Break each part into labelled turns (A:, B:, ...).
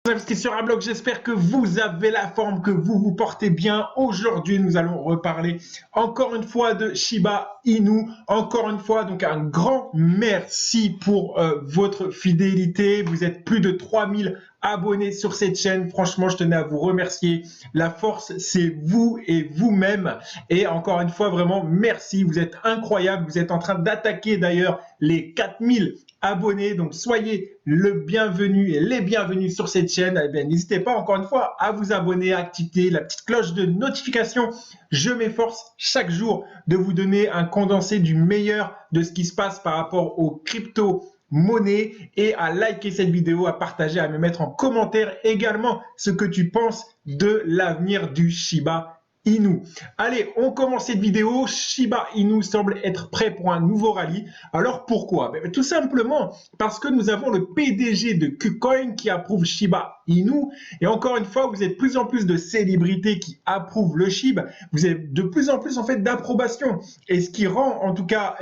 A: Investisseur à bloc, j'espère que vous avez la forme, que vous vous portez bien. Aujourd'hui, nous allons reparler encore une fois de Shiba Inu. Encore une fois, donc un grand merci pour votre fidélité. Vous êtes plus de 3000 abonnés sur cette chaîne. Franchement, je tenais à vous remercier. La force, c'est vous et vous-même. Et encore une fois, vraiment, merci. Vous êtes incroyables. Vous êtes en train d'attaquer d'ailleurs les 4000 abonnés. Donc, soyez le bienvenu et les bienvenus sur cette chaîne. Eh bien, n'hésitez pas encore une fois à vous abonner, à activer la petite cloche de notification. Je m'efforce chaque jour de vous donner un condensé du meilleur de ce qui se passe par rapport aux crypto-monnaies et à liker cette vidéo, à partager, à me mettre en commentaire également ce que tu penses de l'avenir du Shiba Inu. Allez, on commence cette vidéo. Shiba Inu semble être prêt pour un nouveau rallye. Alors pourquoi? Tout simplement parce que nous avons le PDG de KuCoin qui approuve Shiba Inu. Et encore une fois, vous êtes de plus en plus de célébrités qui approuvent le SHIB. Vous avez de plus en plus en fait d'approbation. Et ce qui rend en tout cas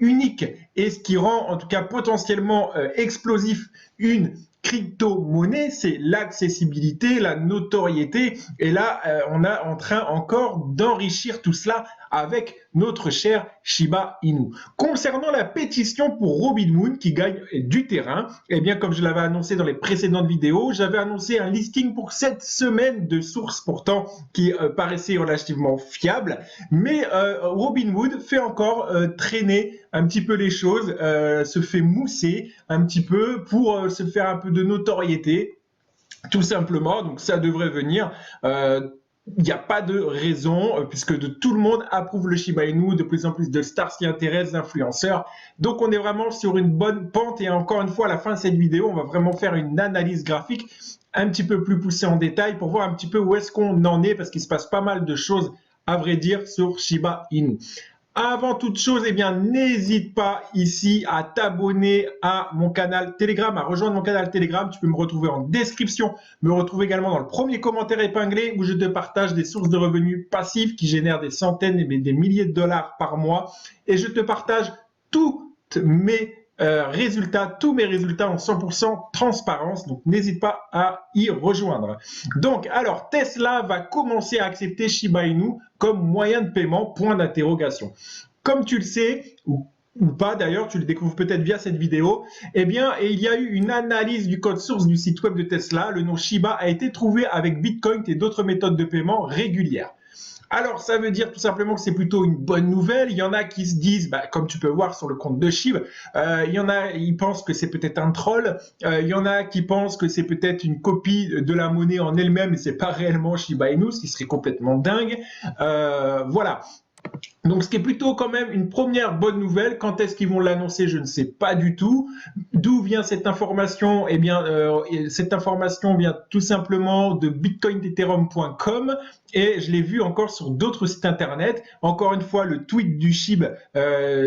A: unique et ce qui rend en tout cas potentiellement explosif une crypto-monnaie, c'est l'accessibilité, la notoriété. Et là, on est en train encore d'enrichir tout cela avec notre cher Shiba Inu. Concernant la pétition pour Robinhood qui gagne du terrain, eh bien, comme je l'avais annoncé dans les précédentes vidéos, j'avais annoncé un listing pour cette semaine de sources pourtant qui paraissait relativement fiable. Mais Robinhood fait encore traîner un petit peu les choses, se fait mousser un petit peu pour se faire un peu de notoriété, tout simplement. Donc ça devrait venir. Il n'y a pas de raison, puisque tout le monde approuve le Shiba Inu, de plus en plus de stars s'y intéressent, d'influenceurs. Donc on est vraiment sur une bonne pente. Et encore une fois, à la fin de cette vidéo, on va vraiment faire une analyse graphique un petit peu plus poussée en détail pour voir un petit peu où est-ce qu'on en est, parce qu'il se passe pas mal de choses, à vrai dire, sur Shiba Inu. Avant toute chose, eh bien, n'hésite pas ici à t'abonner à mon canal Telegram, à rejoindre mon canal Telegram. Tu peux me retrouver en description, me retrouver également dans le premier commentaire épinglé où je te partage des sources de revenus passifs qui génèrent des centaines et des milliers de dollars par mois. Et je te partage toutes mes résultats, tous mes résultats en 100% transparence. Donc, n'hésite pas à y rejoindre. Donc, alors, Tesla va commencer à accepter Shiba Inu comme moyen de paiement, point d'interrogation. Comme tu le sais, ou pas d'ailleurs, tu le découvres peut-être via cette vidéo, eh bien, il y a eu une analyse du code source du site web de Tesla. Le nom Shiba a été trouvé avec Bitcoin et d'autres méthodes de paiement régulières. Alors, ça veut dire tout simplement que c'est plutôt une bonne nouvelle. Il y en a qui se disent, comme tu peux voir sur le compte de SHIB, il y en a, ils pensent que c'est peut-être un troll. Il y en a qui pensent que c'est peut-être une copie de la monnaie en elle-même et c'est pas réellement Shiba Inu, ce qui serait complètement dingue. Voilà. Donc, ce qui est plutôt quand même une première bonne nouvelle. Quand est-ce qu'ils vont l'annoncer? Je ne sais pas du tout. D'où vient cette information? Eh bien, cette information vient tout simplement de bitcoinethereum.com et je l'ai vu encore sur d'autres sites internet. Encore une fois, le tweet du SHIB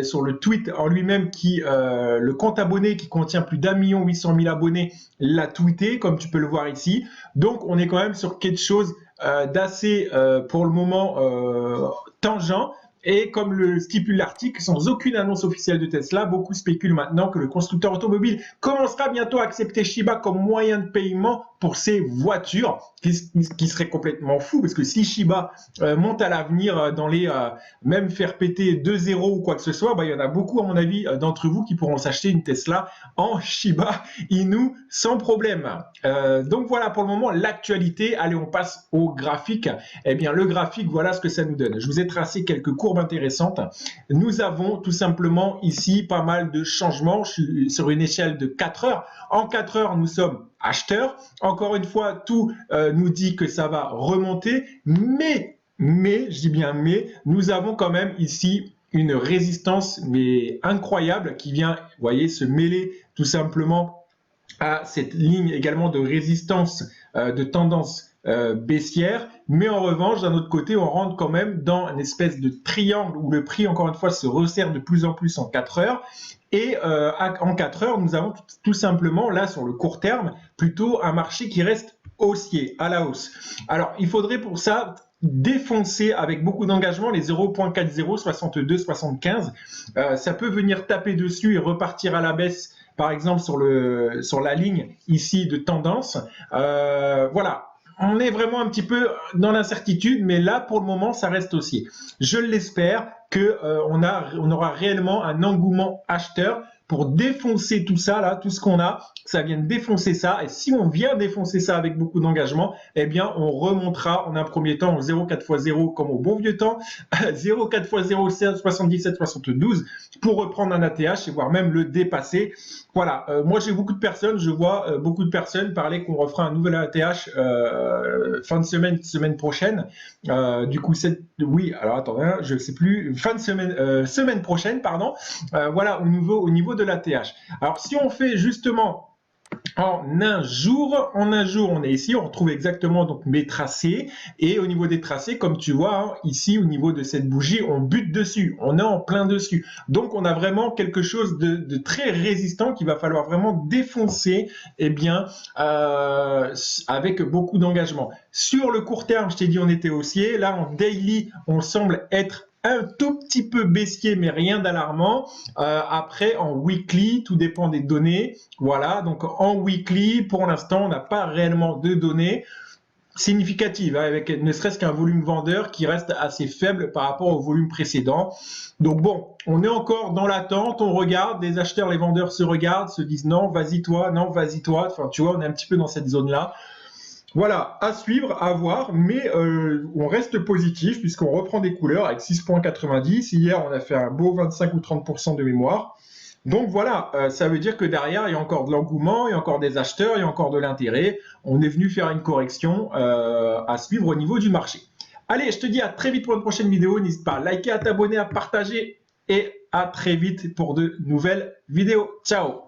A: sur le tweet en lui-même le compte abonné qui contient plus d'1,8 million abonnés l'a tweeté, comme tu peux le voir ici. Donc, on est quand même sur quelque chose d'assez, pour le moment, tangent. Et comme le stipule l'article, sans aucune annonce officielle de Tesla, beaucoup spéculent maintenant que le constructeur automobile commencera bientôt à accepter Shiba comme moyen de paiement pour ses voitures, qui serait complètement fou, parce que si Shiba monte à l'avenir dans les même faire péter 2-0 ou quoi que ce soit, il y en a beaucoup, à mon avis, d'entre vous qui pourront s'acheter une Tesla en Shiba Inu sans problème. Donc voilà pour le moment l'actualité. Allez, on passe au graphique. Eh bien, le graphique, voilà ce que ça nous donne. Je vous ai tracé quelques courbes intéressantes. Nous avons tout simplement ici pas mal de changements. Je suis sur une échelle de 4 heures. En 4 heures, nous sommes acheteurs. Encore une fois, tout nous dit que ça va remonter. Mais, je dis bien mais, nous avons quand même ici une résistance mais incroyable qui vient, vous voyez, se mêler tout simplement à cette ligne également de résistance de tendance baissière, mais en revanche, d'un autre côté, on rentre quand même dans une espèce de triangle où le prix, encore une fois, se resserre de plus en plus en 4 heures. Et en 4 heures, nous avons tout simplement, là, sur le court terme, plutôt un marché qui reste haussier, à la hausse. Alors, il faudrait pour ça défoncer avec beaucoup d'engagement les 0.40, 62, 75. Ça peut venir taper dessus et repartir à la baisse par exemple sur la ligne ici de tendance. Voilà. On est vraiment un petit peu dans l'incertitude, mais là, pour le moment, ça reste haussier. Je l'espère que on aura réellement un engouement acheteur pour défoncer tout ça, là, tout ce qu'on a, ça vient défoncer ça. Et si on vient défoncer ça avec beaucoup d'engagement, eh bien, on remontera en un premier temps au 0,4x0 comme au bon vieux temps, 0,4x0, 77, 72 pour reprendre un ATH et voire même le dépasser. Voilà, moi j'ai beaucoup de personnes, je vois beaucoup de personnes parler qu'on refera un nouvel ATH fin de semaine prochaine. Du coup, oui, alors attends, hein, je ne sais plus, fin de semaine prochaine, pardon. Voilà, au niveau de l'ATH. Alors, si on fait justement en un jour, on est ici, on retrouve exactement donc mes tracés, et au niveau des tracés, comme tu vois, hein, ici au niveau de cette bougie, on bute dessus, on est en plein dessus. Donc on a vraiment quelque chose de très résistant qu'il va falloir vraiment défoncer, eh bien, avec beaucoup d'engagement. Sur le court terme, je t'ai dit on était haussier, là en daily, on semble être un tout petit peu baissier, mais rien d'alarmant. Après, en weekly, tout dépend des données. Voilà, donc en weekly, pour l'instant, on n'a pas réellement de données significatives, hein, avec ne serait-ce qu'un volume vendeur qui reste assez faible par rapport au volume précédent. Donc bon, on est encore dans l'attente, on regarde, les acheteurs, les vendeurs se regardent, se disent non, vas-y toi, non, vas-y toi. Enfin, tu vois, on est un petit peu dans cette zone-là. Voilà, à suivre, à voir, mais on reste positif puisqu'on reprend des couleurs avec 6,90. Hier, on a fait un beau 25 ou 30% de mémoire. Donc voilà, ça veut dire que derrière, il y a encore de l'engouement, il y a encore des acheteurs, il y a encore de l'intérêt. On est venu faire une correction à suivre au niveau du marché. Allez, je te dis à très vite pour une prochaine vidéo. N'hésite pas à liker, à t'abonner, à partager et à très vite pour de nouvelles vidéos. Ciao!